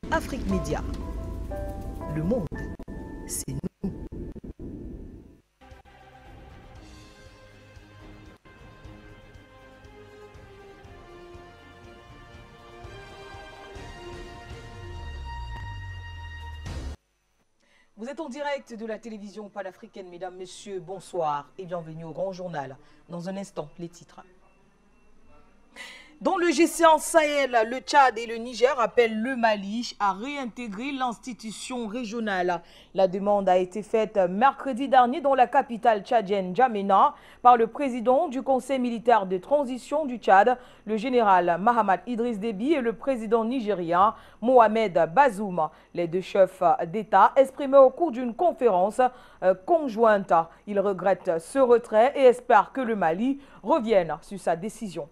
Afrique Média. Le monde, c'est nous. Vous êtes en direct de la télévision panafricaine, mesdames, messieurs, bonsoir et bienvenue au Grand Journal. Dans un instant, les titres. Dans le G5 Sahel, le Tchad et le Niger appellent le Mali à réintégrer l'institution régionale. La demande a été faite mercredi dernier dans la capitale tchadienne N'Djamena par le président du Conseil militaire de transition du Tchad, le général Mahamat Idriss Déby, et le président nigérien Mohamed Bazoum. Les deux chefs d'État exprimaient au cours d'une conférence conjointe. Ils regrettent ce retrait et espèrent que le Mali revienne sur sa décision.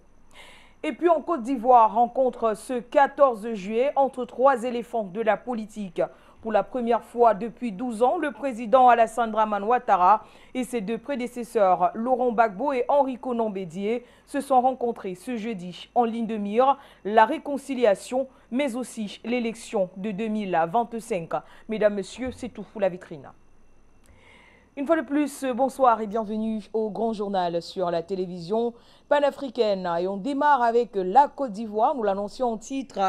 Et puis en Côte d'Ivoire, rencontre ce 14 juillet entre trois éléphants de la politique. Pour la première fois depuis 12 ans, le président Alassane Dramane Ouattara et ses deux prédécesseurs, Laurent Gbagbo et Henri Konan Bédié, se sont rencontrés ce jeudi. En ligne de mire, la réconciliation, mais aussi l'élection de 2025. Mesdames, Messieurs, c'est tout pour la vitrine. Une fois de plus, bonsoir et bienvenue au Grand Journal sur la télévision panafricaine. Et on démarre avec la Côte d'Ivoire. Nous l'annoncions en titre.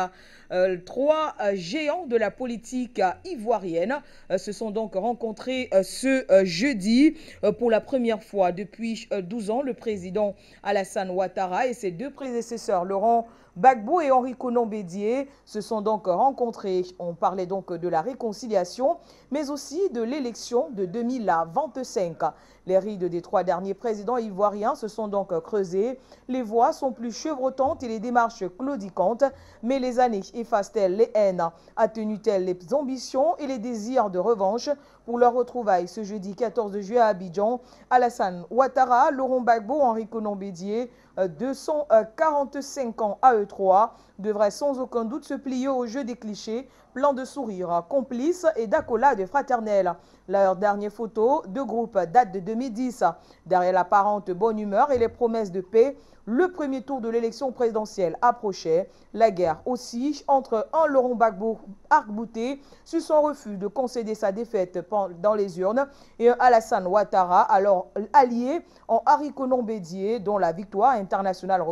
Trois géants de la politique ivoirienne se sont donc rencontrés ce jeudi pour la première fois depuis 12 ans. Le président Alassane Ouattara et ses deux prédécesseurs, Laurent Gbagbo et Henri Konan Bédié, se sont donc rencontrés. On parlait donc de la réconciliation, mais aussi de l'élection de 2025. Les rides des trois derniers présidents ivoiriens se sont donc creusées. Les voix sont plus chevrotantes et les démarches claudicantes. Mais les années effacent-elles les haines? Atténuent-elles les ambitions et les désirs de revanche? Pour leur retrouvaille ce jeudi 14 juillet à Abidjan, Alassane Ouattara, Laurent Gbagbo, Henri Konan Bédié, 245 ans à eux trois, devraient sans aucun doute se plier au jeu des clichés, plein de sourires complices et d'accolades fraternelles. Leur dernière photo de groupe date de 2010. Derrière l'apparente bonne humeur et les promesses de paix, le premier tour de l'élection présidentielle approchait. La guerre aussi entre un Laurent Gbagbo arc-bouté sur son refus de concéder sa défaite dans les urnes et un Alassane Ouattara, alors allié en Henri Konan Bédié, dont la victoire internationale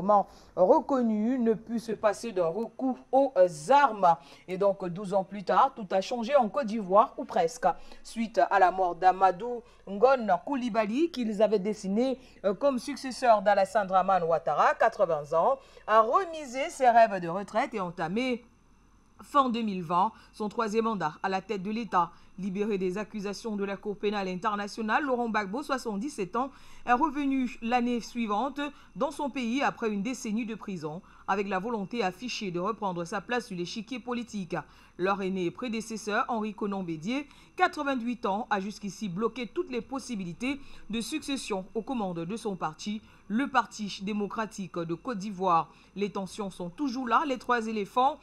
reconnue ne put se passer d'un recours aux armes. Et donc 12 ans plus tard, tout a changé en Côte d'Ivoire, ou presque, suite à la mort d'Amadou Ngon Coulibaly, qu'ils avaient dessiné comme successeur d'Alassane Dramane Ouattara, 80 ans, a remisé ses rêves de retraite et entamé fin 2020 son troisième mandat à la tête de l'État. Libéré des accusations de la Cour pénale internationale, Laurent Gbagbo, 77 ans, est revenu l'année suivante dans son pays après une décennie de prison, avec la volonté affichée de reprendre sa place sur l'échiquier politique. Leur aîné prédécesseur, Henri Konan Bédié, 88 ans, a jusqu'ici bloqué toutes les possibilités de succession aux commandes de son parti, le Parti démocratique de Côte d'Ivoire. Les tensions sont toujours là. Les trois éléphants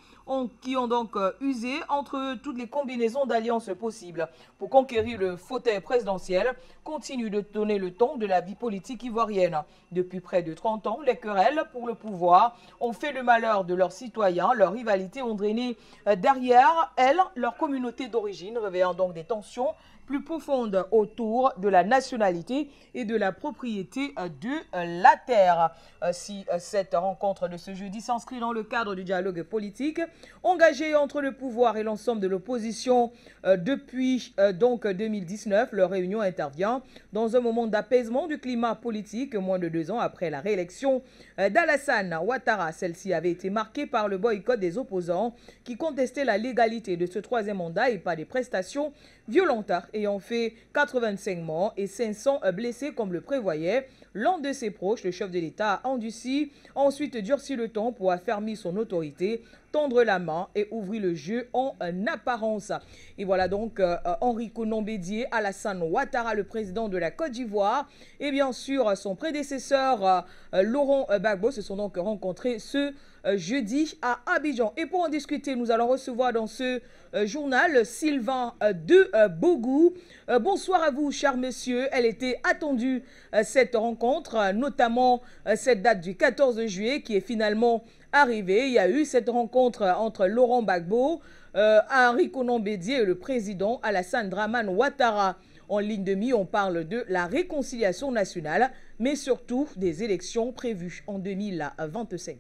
qui ont donc usé entre toutes les combinaisons d'alliances possibles pour conquérir le fauteuil présidentiel continuent de donner le ton de la vie politique ivoirienne. Depuis près de 30 ans, les querelles pour le pouvoir ont fait le malheur de leurs citoyens. Leurs rivalités ont drainé derrière elles leur communauté d'origine, réveillant donc des tensions plus profonde autour de la nationalité et de la propriété de la terre. Si cette rencontre de ce jeudi s'inscrit dans le cadre du dialogue politique engagé entre le pouvoir et l'ensemble de l'opposition depuis donc 2019, leur réunion intervient dans un moment d'apaisement du climat politique, moins de 2 ans après la réélection d'Alassane Ouattara. Celle-ci avait été marquée par le boycott des opposants qui contestaient la légalité de ce troisième mandat et par des prestations violentes ayant fait 85 morts et 500 blessés comme le prévoyait. L'un de ses proches, le chef de l'État, a ensuite durci le ton pour affermir son autorité, tendre la main et ouvrir le jeu en apparence. Et voilà donc Henri Konan Bédié, Alassane Ouattara, le président de la Côte d'Ivoire, et bien sûr son prédécesseur Laurent Gbagbo se sont donc rencontrés ce jeudi à Abidjan. Et pour en discuter, nous allons recevoir dans ce journal Sylvain de Bogou. Bonsoir à vous, chers messieurs. Elle était attendue, cette rencontre, notamment cette date du 14 juillet qui est finalement arrivée. Il y a eu cette rencontre entre Laurent Gbagbo, Henri Konan Bédié et le président Alassane Dramane Ouattara. En ligne de mire, on parle de la réconciliation nationale, mais surtout des élections prévues en 2025.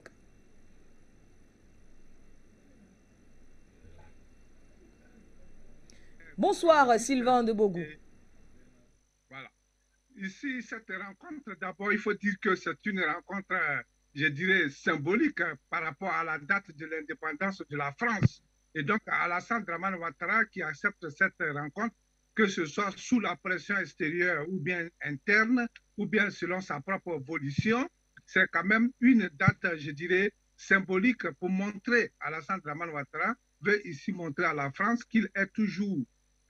Bonsoir Sylvain de Bogou. Voilà. Ici, cette rencontre, d'abord, il faut dire que c'est une rencontre, je dirais, symbolique par rapport à la date de l'indépendance de la France. Et donc, Alassane Dramane Ouattara qui accepte cette rencontre, que ce soit sous la pression extérieure ou bien interne, ou bien selon sa propre volition, c'est quand même une date, je dirais, symbolique pour montrer, Alassane Dramane Ouattara veut ici montrer à la France qu'il est toujours,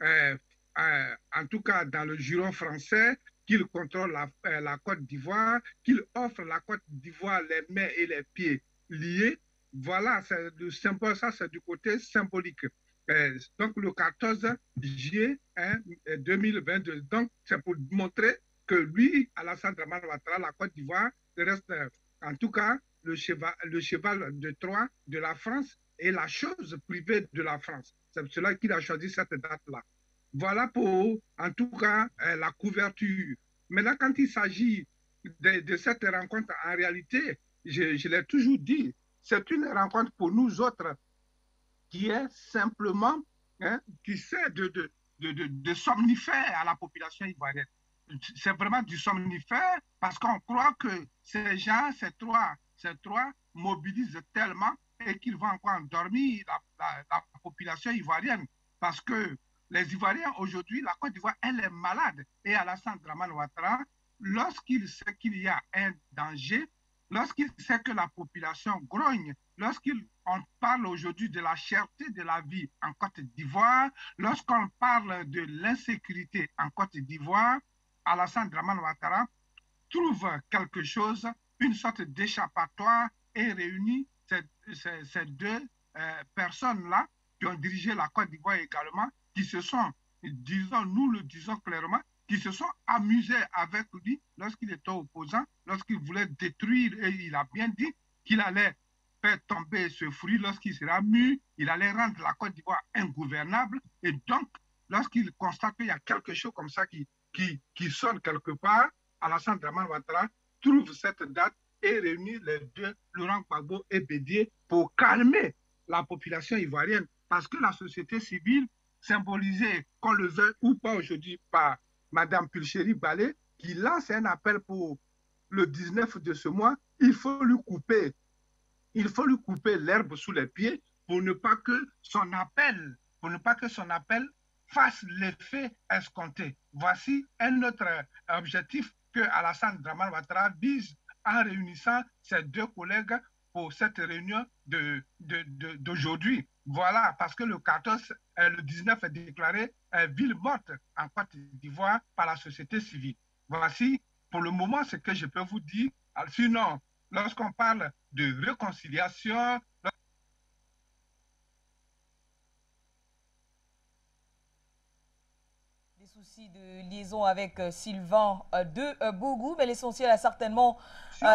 en tout cas dans le giron français, qu'il contrôle la Côte d'Ivoire, qu'il offre la Côte d'Ivoire les mains et les pieds liés. Voilà, c'est le symbole, ça c'est du côté symbolique. Donc le 14 juillet 2022, donc c'est pour montrer que lui, Alassane Dramane Ouattara, la Côte d'Ivoire, reste en tout cas le cheval de Troie de la France et la chose privée de la France. C'est pour cela qu'il a choisi cette date-là. Voilà pour, en tout cas, la couverture. Maintenant, quand il s'agit de cette rencontre, en réalité, je l'ai toujours dit, c'est une rencontre pour nous autres qui est simplement, qui sert de somnifère à la population ivoirienne. C'est vraiment du somnifère parce qu'on croit que ces gens, ces trois mobilisent tellement et qu'ils vont encore endormir la population ivoirienne. Parce que les Ivoiriens aujourd'hui, la Côte d'Ivoire, elle est malade. Et Alassane Dramane Ouattara, lorsqu'il sait qu'il y a un danger, lorsqu'il sait que la population grogne, lorsqu'on parle aujourd'hui de la cherté de la vie en Côte d'Ivoire, lorsqu'on parle de l'insécurité en Côte d'Ivoire, Alassane Dramane Ouattara trouve quelque chose, une sorte d'échappatoire et réunit ces deux personnes-là qui ont dirigé la Côte d'Ivoire également, qui se sont, disons, nous le disons clairement, qui se sont amusés avec lui lorsqu'il était opposant, lorsqu'il voulait détruire, et il a bien dit qu'il allait faire tomber ce fruit lorsqu'il sera mûr, il allait rendre la Côte d'Ivoire ingouvernable, et donc, lorsqu'il constate qu'il y a quelque chose comme ça qui sonne quelque part, Alassane Dramane Ouattara trouve cette date et réunit les deux, Laurent Gbagbo et Bédié, pour calmer la population ivoirienne, parce que la société civile, symbolisée, qu'on le veuille ou pas aujourd'hui par Mme Pulchérie Balé, qui lance un appel pour le 19 de ce mois, il faut lui couper l'herbe sous les pieds pour ne pas que son appel fasse l'effet escompté. Voici un autre objectif que Alassane Dramane Ouattara vise en réunissant ses deux collègues pour cette réunion d'aujourd'hui. Voilà, parce que le 19 est déclaré ville morte en Côte d'Ivoire par la société civile. Voici pour le moment ce que je peux vous dire. Sinon, lorsqu'on parle de réconciliation, des soucis de liaison avec Sylvain de Bogou, mais l'essentiel a certainement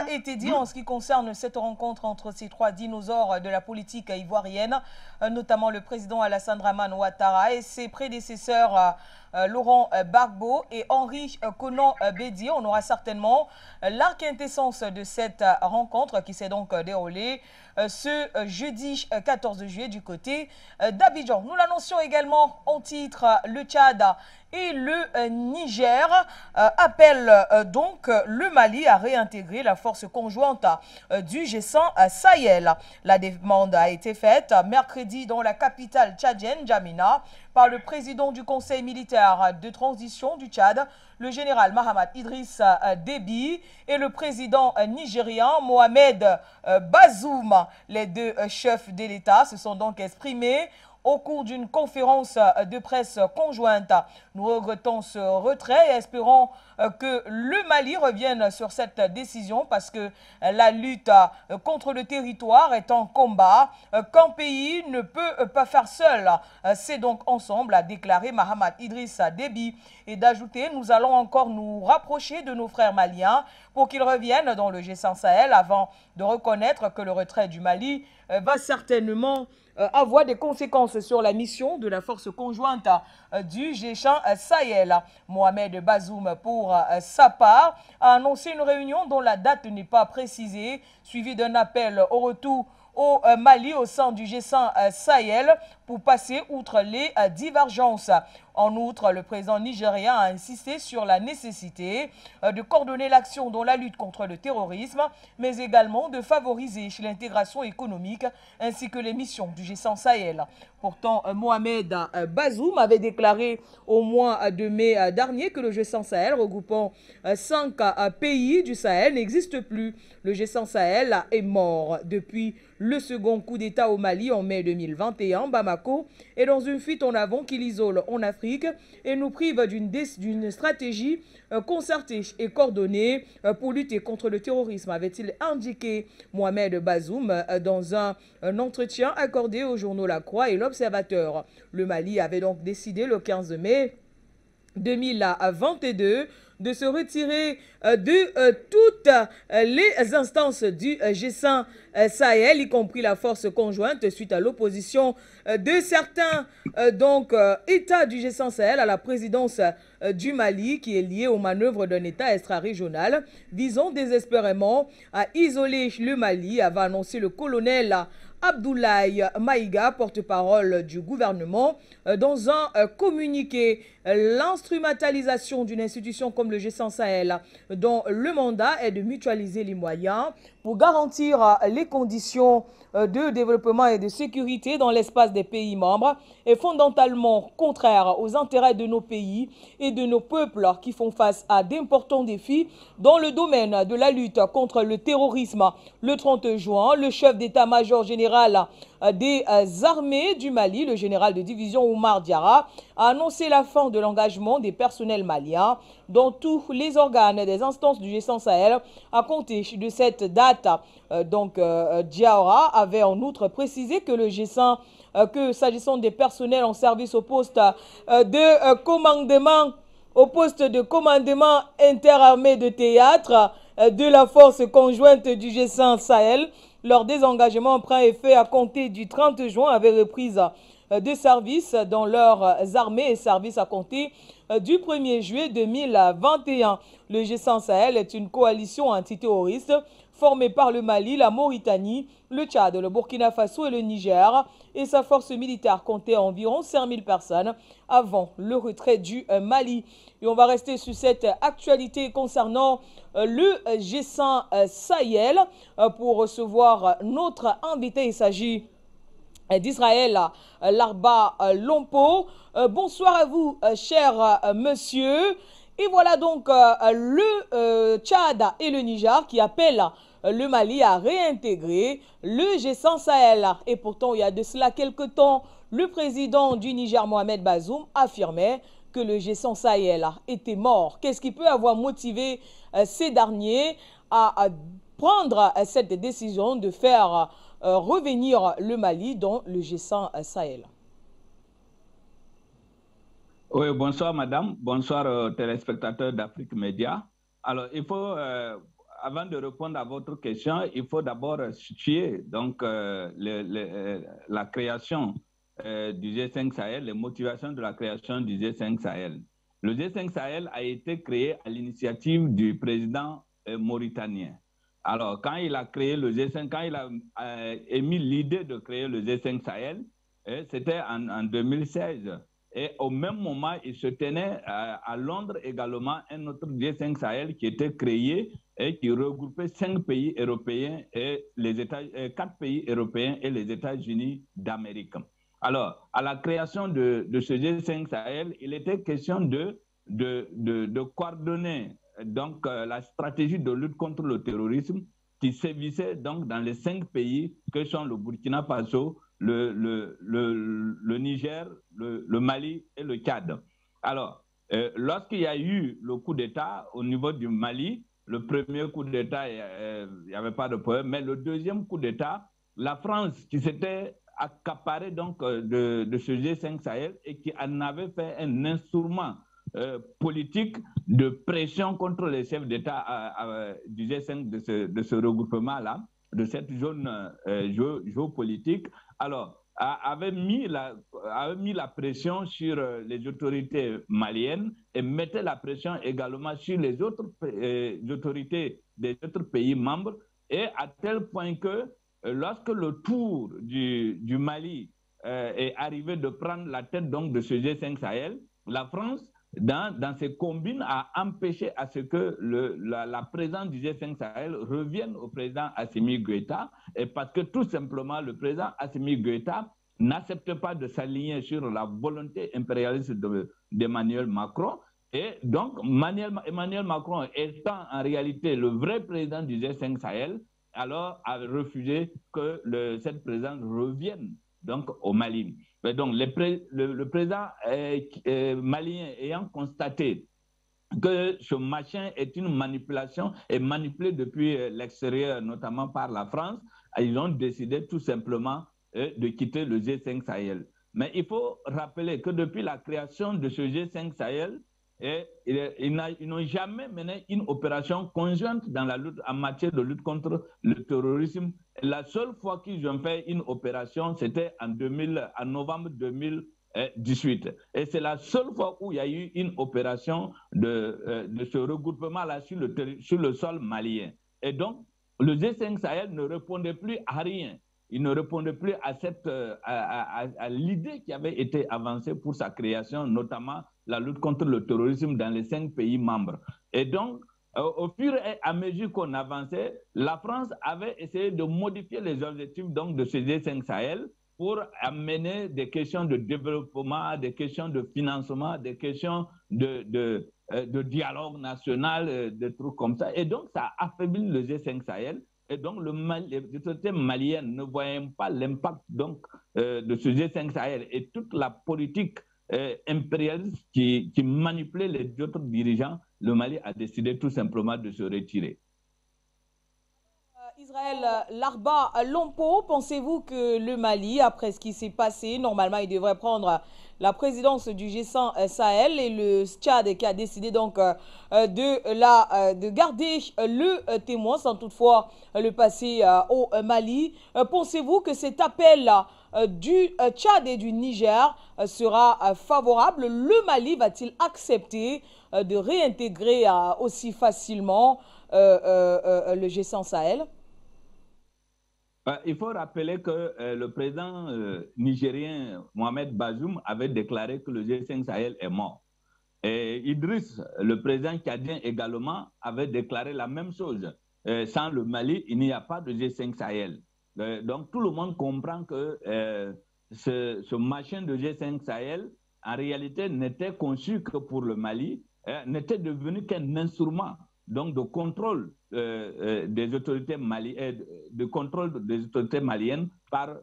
été dit en ce qui concerne cette rencontre entre ces trois dinosaures de la politique ivoirienne, notamment le président Alassane Dramane Ouattara et ses prédécesseurs Laurent Gbagbo et Henri Konan Bédié. On aura certainement la quintessence de cette rencontre qui s'est donc déroulée ce jeudi 14 juillet du côté d'Abidjan. Nous l'annoncions également en titre, le Tchad et le Niger appellent donc le Mali à réintégrer la force conjointe du G100 Sahel. La demande a été faite mercredi dans la capitale tchadienne, Djamena, par le président du Conseil militaire de transition du Tchad, le général Mahamat Idriss Déby, et le président nigérien Mohamed Bazoum. Les deux chefs de l'État se sont donc exprimés au cours d'une conférence de presse conjointe. Nous regrettons ce retrait et espérons que le Mali revienne sur cette décision parce que la lutte contre le territoire est un combat qu'un pays ne peut pas faire seul. C'est donc ensemble, a déclaré Mahamat Idriss Déby, et d'ajouter: nous allons encore nous rapprocher de nos frères maliens pour qu'ils reviennent dans le G100 Sahel avant de reconnaître que le retrait du Mali va certainement avoir des conséquences sur la mission de la force conjointe du G5 Sahel. Mohamed Bazoum, pour sa part, a annoncé une réunion dont la date n'est pas précisée, suivie d'un appel au retour au Mali au sein du G5 Sahel pour passer outre les divergences. En outre, le président nigérien a insisté sur la nécessité de coordonner l'action dans la lutte contre le terrorisme, mais également de favoriser l'intégration économique ainsi que les missions du G5 Sahel. Pourtant, Mohamed Bazoum avait déclaré au mois de mai dernier que le G5 Sahel, regroupant 5 pays du Sahel, n'existe plus. Le G5 Sahel est mort depuis le second coup d'État au Mali en mai 2021. Bamako est dans une fuite en avant qui l'isole en Afrique et nous prive d'une stratégie concertée et coordonnée pour lutter contre le terrorisme, avait-il indiqué Mohamed Bazoum dans un entretien accordé aux journaux La Croix et L'Observateur. Le Mali avait donc décidé le 15 mai 2022 de se retirer de toutes les instances du G5 Sahel, y compris la force conjointe, suite à l'opposition de certains États du G5 Sahel à la présidence du Mali, qui est liée aux manœuvres d'un État extra-régional visant désespérément à isoler le Mali, avait annoncé le colonel Abdoulaye Maïga, porte-parole du gouvernement, dans un communiqué. L'instrumentalisation d'une institution comme le G5 Sahel, dont le mandat est de mutualiser les moyens pour garantir les conditions de développement et de sécurité dans l'espace des pays membres, est fondamentalement contraire aux intérêts de nos pays et de nos peuples qui font face à d'importants défis dans le domaine de la lutte contre le terrorisme. Le 30 juin, le chef d'état-major général des armées du Mali, le général de division Oumar Diarra, a annoncé la fin de l'engagement des personnels maliens dans tous les organes des instances du G5 Sahel à compter de cette date. Diarra avait en outre précisé que le G5, s'agissant des personnels en service au poste de commandement interarmé de théâtre de la force conjointe du G5 Sahel, leur désengagement prend effet à compter du 30 juin avec reprise de service dans leurs armées et services à compter du 1er juillet 2021. Le G5 Sahel est une coalition antiterroriste formée par le Mali, la Mauritanie, le Tchad, le Burkina Faso et le Niger, et sa force militaire comptait environ 5000 personnes avant le retrait du Mali. Et on va rester sur cette actualité concernant le G5 Sahel pour recevoir notre invité. Il s'agit d'Israël Larba Lompo. Bonsoir à vous, cher monsieur. Et voilà donc le Tchad et le Niger qui appellent le Mali à réintégrer le G5 Sahel. Et pourtant, il y a de cela quelques temps, le président du Niger, Mohamed Bazoum, affirmait que le G5 Sahel était mort. Qu'est-ce qui peut avoir motivé ces derniers à prendre cette décision de faire revenir le Mali dans le G5 Sahel? Oui, bonsoir madame, bonsoir téléspectateurs d'Afrique Média. Alors, il faut, avant de répondre à votre question, il faut d'abord situer donc, la création du G5 Sahel, les motivations de la création du G5 Sahel. Le G5 Sahel a été créé à l'initiative du président mauritanien. Alors, quand il a créé le G5, quand il a émis l'idée de créer le G5 Sahel, c'était en 2016. Et au même moment, il se tenait à Londres également un autre G5 Sahel qui était créé et qui regroupait 5 pays européens et 4 pays européens et les États-Unis d'Amérique. Alors, à la création de ce G5 Sahel, il était question de coordonner donc, la stratégie de lutte contre le terrorisme qui sévissait donc dans les 5 pays que sont le Burkina Faso, le Niger, le Mali et le Tchad. Alors, lorsqu'il y a eu le coup d'État au niveau du Mali, le premier coup d'État, il n'y avait pas de problème, mais le deuxième coup d'État, la France qui s'était accaparée donc de ce G5 Sahel et qui en avait fait un instrument politique de pression contre les chefs d'État du G5 de ce regroupement-là, de cette zone géopolitique. Alors, avait mis la pression sur les autorités maliennes et mettait la pression également sur les autres autorités des autres pays membres, et à tel point que lorsque le tour du Mali est arrivé de prendre la tête donc de ce G5 Sahel, la France, dans ses combines, a empêché à ce que la présence du G5 Sahel revienne au président Assimi Goïta, et parce que tout simplement le président Assimi Goïta n'accepte pas de s'aligner sur la volonté impérialiste d'Emmanuel Macron. Et donc, Emmanuel Macron étant en réalité le vrai président du G5 Sahel, alors a refusé que cette présence revienne donc au Mali. Et donc, le président malien ayant constaté que ce machin est une manipulation et manipulé depuis l'extérieur, notamment par la France, ils ont décidé tout simplement de quitter le G5 Sahel. Mais il faut rappeler que depuis la création de ce G5 Sahel, ils n'ont jamais mené une opération conjointe dans la lutte, en matière de lutte contre le terrorisme. La seule fois qu'ils ont fait une opération, c'était en novembre 2018. Et c'est la seule fois où il y a eu une opération de ce regroupement-là sur le sol malien. Et donc, le G5 Sahel ne répondait plus à rien. Il ne répondait plus à l'idée qui avait été avancée pour sa création, notamment la lutte contre le terrorisme dans les 5 pays membres. Et donc, au fur et à mesure qu'on avançait, la France avait essayé de modifier les objectifs donc, de ce G5 Sahel pour amener des questions de développement, des questions de financement, des questions de dialogue national, des trucs comme ça. Et donc, ça a affaibli le G5 Sahel. Et donc, les autorités maliennes ne voyant pas l'impact de ce G5 Sahel et toute la politique impérialiste qui manipulait les autres dirigeants, le Mali a décidé tout simplement de se retirer. Israël Larba Lompo, pensez-vous que le Mali, après ce qui s'est passé, normalement il devrait prendre la présidence du G5 Sahel, et le Tchad qui a décidé donc de garder le témoin sans toutefois le passer au Mali. Pensez-vous que cet appel du Tchad et du Niger sera favorable? Le Mali va-t-il accepter de réintégrer aussi facilement le G5 Sahel? Il faut rappeler que le président nigérien Mohamed Bazoum avait déclaré que le G5 Sahel est mort. Et Idriss, le président tchadien également, avait déclaré la même chose. Sans le Mali, il n'y a pas de G5 Sahel. Donc tout le monde comprend que ce machin de G5 Sahel, en réalité, n'était conçu que pour le Mali, n'était devenu qu'un instrument donc de contrôle des autorités maliennes, par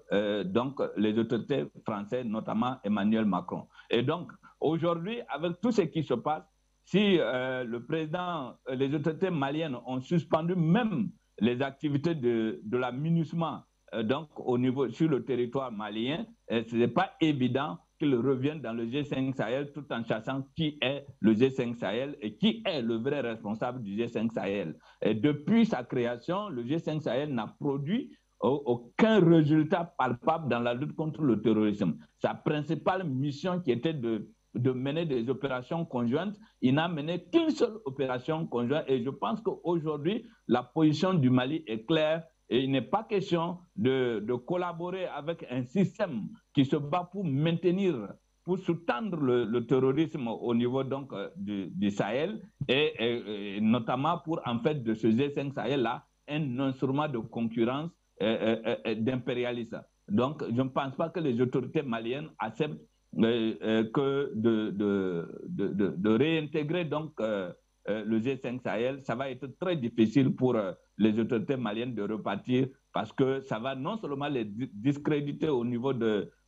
donc les autorités françaises, notamment Emmanuel Macron. Et donc aujourd'hui, avec tout ce qui se passe, si le président, les autorités maliennes ont suspendu même les activités de la MINUSMA donc sur le territoire malien, ce n'est pas évident qu'ils reviennent dans le G5 Sahel tout en sachant qui est le G5 Sahel et qui est le vrai responsable du G5 Sahel. Et depuis sa création, le G5 Sahel n'a produit aucun résultat palpable dans la lutte contre le terrorisme. Sa principale mission qui était de mener des opérations conjointes, il n'a mené qu'une seule opération conjointe, et je pense qu'aujourd'hui, la position du Mali est claire. Et il n'est pas question de collaborer avec un système qui se bat pour maintenir, pour sous-tendre le terrorisme au niveau donc du Sahel, et notamment pour en fait de ce G5 Sahel-là un instrument de concurrence d'impérialisme. Donc je ne pense pas que les autorités maliennes acceptent que de réintégrer donc le G5 Sahel. Ça va être très difficile pour les autorités maliennes de repartir, parce que ça va non seulement les discréditer au niveau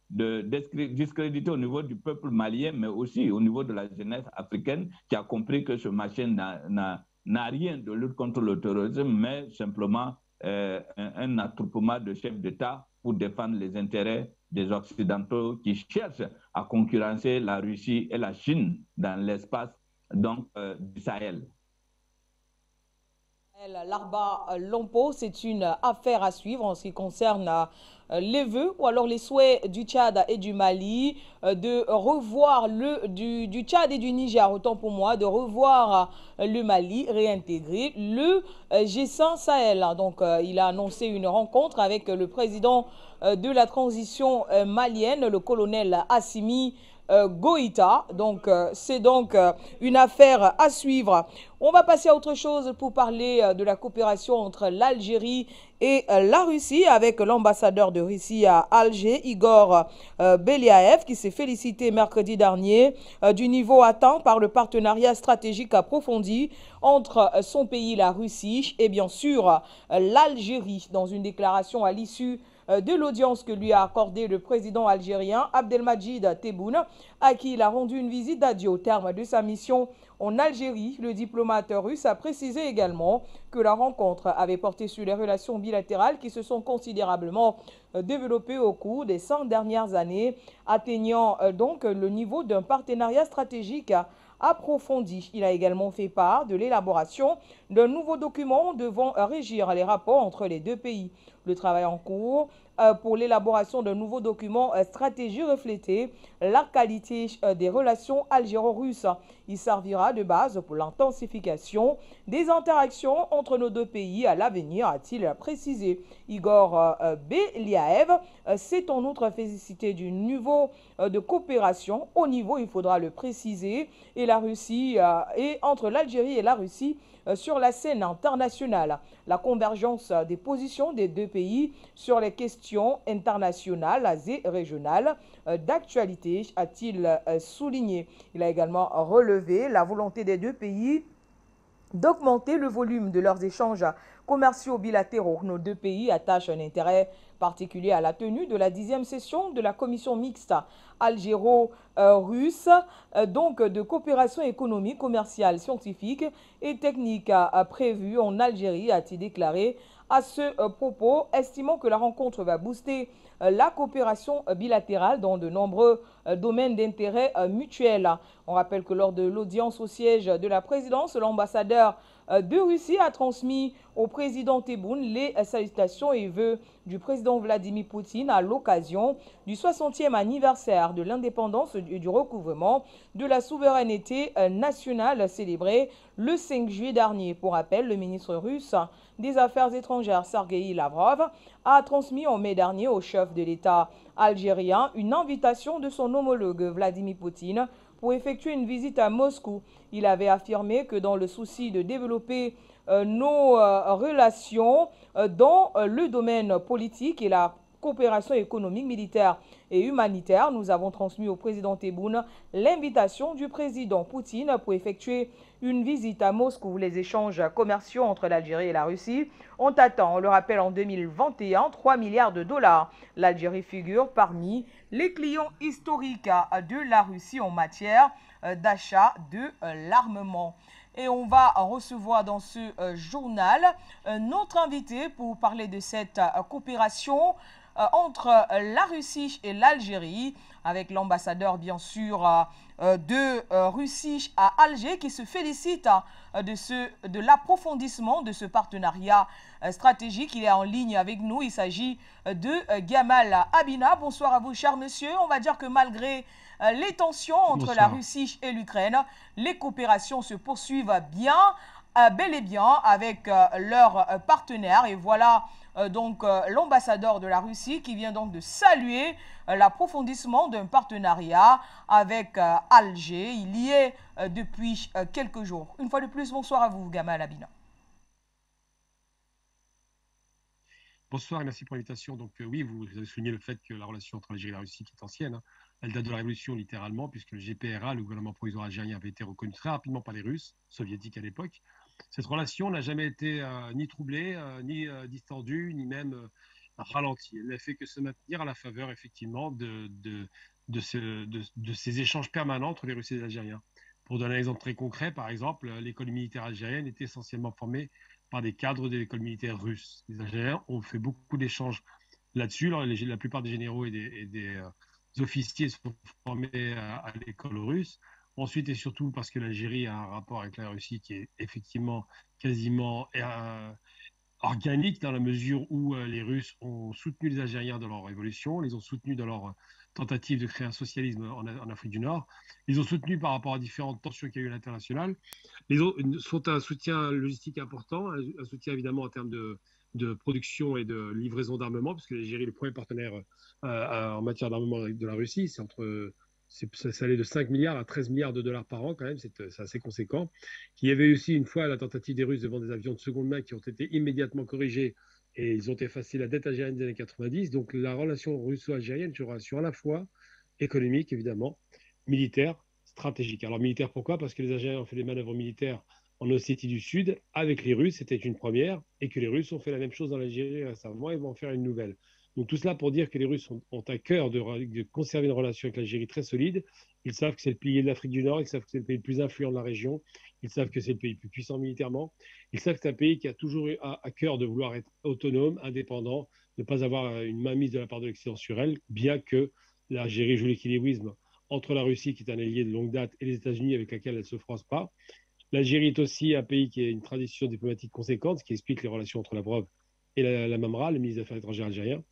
discréditer au niveau du peuple malien, mais aussi au niveau de la jeunesse africaine qui a compris que ce machin n'a rien de lutte contre le terrorisme, mais simplement un attroupement de chefs d'État pour défendre les intérêts des Occidentaux qui cherchent à concurrencer la Russie et la Chine dans l'espace donc du Sahel. Larba Lompo, c'est une affaire à suivre en ce qui concerne les vœux ou alors les souhaits du Tchad et du Mali de revoir du Tchad et du Niger, autant pour moi, de revoir le Mali réintégrer le G5 Sahel. Donc, il a annoncé une rencontre avec le président de la transition malienne, le colonel Assimi Goïta. Donc, c'est donc une affaire à suivre. On va passer à autre chose pour parler de la coopération entre l'Algérie et la Russie avec l'ambassadeur de Russie à Alger, Igor Beliaev, qui s'est félicité mercredi dernier du niveau atteint par le partenariat stratégique approfondi entre son pays, la Russie, et bien sûr l'Algérie. Dans une déclaration à l'issue de l'audience que lui a accordée le président algérien Abdelmadjid Tebboune, à qui il a rendu une visite d'adieu au terme de sa mission en Algérie. Le diplomate russe a précisé également que la rencontre avait porté sur les relations bilatérales qui se sont considérablement développées au cours des 5 dernières années, atteignant donc le niveau d'un partenariat stratégique approfondi. Il a également fait part de l'élaboration d'un nouveau document devant régir les rapports entre les deux pays. Le travail en cours pour l'élaboration d'un nouveau document stratégie refléter la qualité des relations algéro-russes. Il servira de base pour l'intensification des interactions entre nos deux pays à l'avenir, a-t-il précisé. Igor Beliaev s'est en outre félicité du niveau de coopération au niveau, il faudra le préciser, et la Russie et entre l'Algérie et la Russie sur la scène internationale. La convergence des positions des deux pays sur les questions internationales et régionales d'actualité, a-t-il souligné. Il a également relevé la volonté des deux pays d'augmenter le volume de leurs échanges commerciaux bilatéraux. Nos deux pays attachent un intérêt particulier à la tenue de la 10e session de la commission mixte algéro-russe, donc de coopération économique, commerciale, scientifique et technique prévue en Algérie, a-t-il déclaré à ce propos, estimant que la rencontre va booster la coopération bilatérale dans de nombreux domaines d'intérêt mutuel. On rappelle que lors de l'audience au siège de la présidence, l'ambassadeur de Russie a transmis au président Tebboune les salutations et vœux du président Vladimir Poutine à l'occasion du 60e anniversaire de l'indépendance et du recouvrement de la souveraineté nationale célébré le 5 juillet dernier. Pour rappel, le ministre russe des Affaires étrangères Sergueï Lavrov a transmis en mai dernier au chef de l'État algérien une invitation de son homologue Vladimir Poutine pour effectuer une visite à Moscou. Il avait affirmé que dans le souci de développer nos relations dans le domaine politique et la coopération économique, militaire et humanitaire, nous avons transmis au président Tebboune l'invitation du président Poutine pour effectuer une visite à Moscou. Les échanges commerciaux entre l'Algérie et la Russie ont atteint, on le rappelle, en 2021, 3 milliards de dollars. L'Algérie figure parmi les clients historiques de la Russie en matière d'achat de l'armement. Et on va recevoir dans ce journal notre invité pour parler de cette coopération entre la Russie et l'Algérie, avec l'ambassadeur bien sûr de Russie à Alger qui se félicite de l'approfondissement de ce partenariat stratégique. Il est en ligne avec nous, il s'agit de Gamal Abina. Bonsoir à vous, cher monsieur. On va dire que malgré les tensions entre la Russie et l'Ukraine, les coopérations se poursuivent bien, bel et bien avec leurs partenaires. Et voilà donc l'ambassadeur de la Russie qui vient donc de saluer l'approfondissement d'un partenariat avec Alger. Il y est depuis quelques jours. Une fois de plus, bonsoir à vous, Gamal Abina. Bonsoir et merci pour l'invitation. Donc oui, vous avez souligné le fait que la relation entre l'Algérie et la Russie, qui est ancienne, elle date de la Révolution littéralement, puisque le GPRA, le gouvernement provisoire algérien, avait été reconnu très rapidement par les Russes, soviétiques à l'époque. Cette relation n'a jamais été ni troublée, ni distendue, ni même ralentie. Elle n'a fait que se maintenir à la faveur, effectivement, de ces échanges permanents entre les Russes et les Algériens. Pour donner un exemple très concret, par exemple, l'école militaire algérienne était essentiellement formée par des cadres de l'école militaire russe. Les Algériens ont fait beaucoup d'échanges là-dessus. La plupart des généraux et des officiers sont formés à l'école russe. Ensuite et surtout parce que l'Algérie a un rapport avec la Russie qui est effectivement quasiment organique dans la mesure où les Russes ont soutenu les Algériens dans leur révolution, les ont soutenus dans leur tentative de créer un socialisme en Afrique du Nord, ils ont soutenu par rapport à différentes tensions qu'il y a eu à l'international, ils sont un soutien logistique important, un soutien évidemment en termes de production et de livraison d'armement, puisque l'Algérie est le premier partenaire en matière d'armement de la Russie, ça allait de 5 milliards à 13 milliards de dollars par an quand même, c'est assez conséquent. Il y avait aussi une fois la tentative des Russes de vendre des avions de seconde main qui ont été immédiatement corrigés et ils ont effacé la dette algérienne des années 90. Donc la relation russo-algérienne est une relation à la fois économique, évidemment, militaire, stratégique. Alors militaire, pourquoi? Parce que les Algériens ont fait des manœuvres militaires en Ossétie du Sud avec les Russes, c'était une première, et que les Russes ont fait la même chose dans l'Algérie récemment et vont en faire une nouvelle. Donc tout cela pour dire que les Russes ont à cœur de conserver une relation avec l'Algérie très solide. Ils savent que c'est le pilier de l'Afrique du Nord, ils savent que c'est le pays le plus influent de la région, ils savent que c'est le pays le plus puissant militairement, ils savent que c'est un pays qui a toujours eu à cœur de vouloir être autonome, indépendant, ne pas avoir une mainmise de la part de l'Occident sur elle, bien que l'Algérie joue l'équilibrisme entre la Russie, qui est un allié de longue date, et les États-Unis, avec laquelle elle ne se froisse pas. L'Algérie est aussi un pays qui a une tradition diplomatique conséquente, ce qui explique les relations entre Lavrov et la Mamra, le ministre des Affaires étrangères algérien.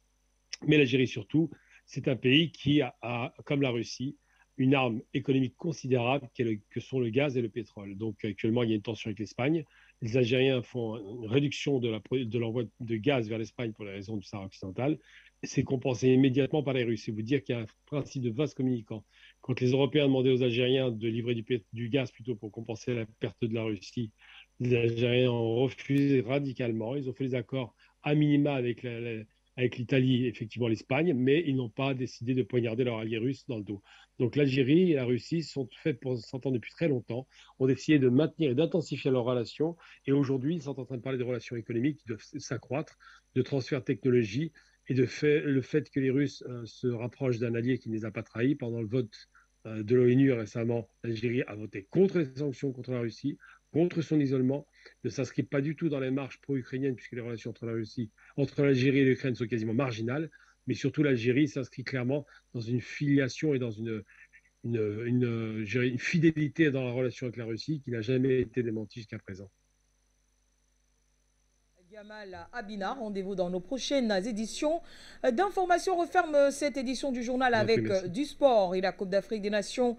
Mais l'Algérie surtout, c'est un pays qui a, comme la Russie, une arme économique considérable que sont le gaz et le pétrole. Donc actuellement, il y a une tension avec l'Espagne. Les Algériens font une réduction de l'envoi de gaz vers l'Espagne pour les raisons du Sahara occidental. C'est compensé immédiatement par les Russes. C'est vous dire qu'il y a un principe de vase communicant. Quand les Européens demandaient aux Algériens de livrer du gaz plutôt pour compenser la perte de la Russie, les Algériens ont refusé radicalement. Ils ont fait des accords à minima avec l'Italie, effectivement l'Espagne, mais ils n'ont pas décidé de poignarder leur allié russe dans le dos. Donc l'Algérie et la Russie sont faites pour s'entendre depuis très longtemps, ont décidé de maintenir et d'intensifier leurs relations, et aujourd'hui ils sont en train de parler de relations économiques qui doivent s'accroître, de transfert de technologie, et le fait que les Russes se rapprochent d'un allié qui ne les a pas trahis. Pendant le vote de l'ONU récemment, l'Algérie a voté contre les sanctions contre la Russie, contre son isolement, ne s'inscrit pas du tout dans les marches pro-ukrainiennes, puisque les relations entre l'Algérie et l'Ukraine sont quasiment marginales, mais surtout l'Algérie s'inscrit clairement dans une filiation et dans une fidélité dans la relation avec la Russie qui n'a jamais été démentie jusqu'à présent. Gamal Abina, rendez-vous dans nos prochaines éditions d'information. Referme cette édition du journal avec du sport et la Coupe d'Afrique des Nations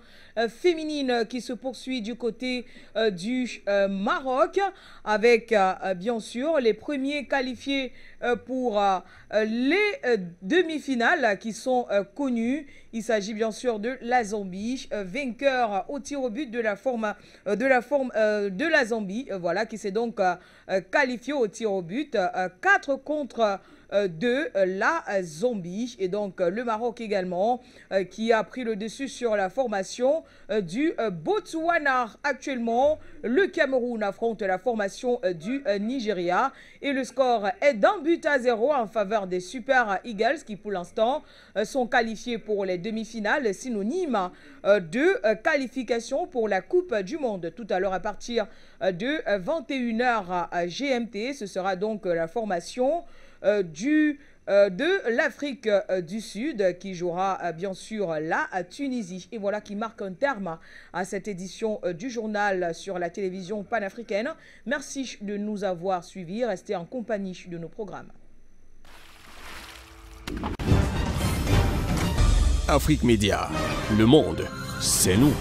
féminines qui se poursuit du côté du Maroc avec bien sûr les premiers qualifiés pour les demi-finales qui sont connus. Il s'agit bien sûr de la Zambie, vainqueur au tir au but de la Zambie, voilà, qui s'est donc qualifié au tir au but, 4 contre 2 la Zambie, et donc le Maroc également qui a pris le dessus sur la formation du Botswana. Actuellement, le Cameroun affronte la formation du Nigeria et le score est d'1-0 en faveur des Super Eagles qui pour l'instant sont qualifiés pour les demi-finales, synonyme de qualification pour la Coupe du Monde. Tout à l'heure à partir de 21h GMT, ce sera donc la formation de l'Afrique du Sud qui jouera bien sûr la Tunisie. Et voilà qui marque un terme à cette édition du journal sur la télévision panafricaine. Merci de nous avoir suivis. Restez en compagnie de nos programmes. Afrique Média, le monde, c'est nous.